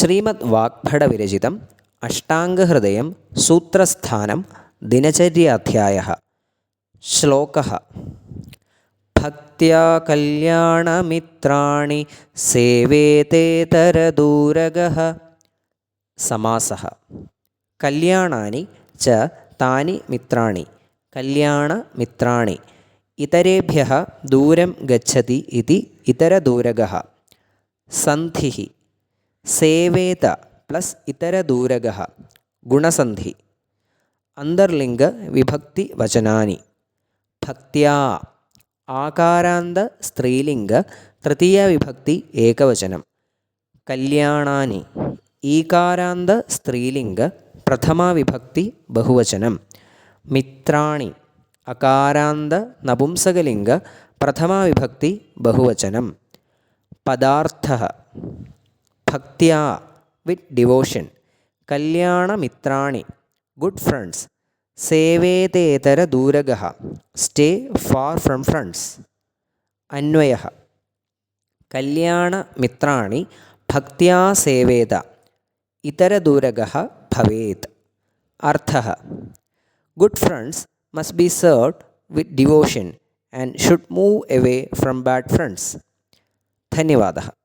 ശ്രീമദ് വാഗ്ഭടവിരചിതം അഷ്ടാംഗഹൃദയം സൂത്രസ്ഥാനം ദിനചര്യാധ്യായഃ. ശ്ലോകഃ. ഭക്ത്യാ കല്യാണമിത്രാണി സേവേതേതരദൂരഗഃ. സമാസഃ. കല്യാണാനി ച താനി മിത്രാണി കല്യാണമിത്രാണി ഇതരേഭ്യഃ ദൂരം ഗച്ഛതി ഇതി ഇതരദൂരഗഃ. സന്ധിഃ. സേവേത പ്ലസ് ഇതരദൂരഗഃ ഗുണസന്ധി. അന്തർലിംഗ വിഭക്തി വചനാനി. ഭക്ത്യാ ആകാരാന്ത സ്ത്രീലിംഗ തൃതീയ വിഭക്തി ഏകവചനം. കല്യാണാനി ഈകാരാന്ത സ്ത്രീലിംഗ പ്രഥമ വിഭക്തി ബഹുവചനം. മിത്രാണി അകാരാന്ത നപുംസകലിംഗ പ്രഥമ വിഭക്തി ബഹുവചനം. പദാർത്ഥഃ. ഭക്ത്യാ വിത്ത് ഡിവോഷൻ കല്യാണമിത്രാണി ഗുഡ് ഫ്രണ്ട്സ്. സേവേതേതരദൂരഗഃ സ്റ്റേ ഫാർ ഫ്രം ഫ്രണ്ട്സ്. അന്വയഃ. കല്യാണമിത്രാണി ഭക്ത്യാ സേവേത ഇതരദൂരഗഃ ഭവേത്. അർത്ഥഃ. Good friends must be served with devotion and should move away from bad friends. ധന്യവാദः.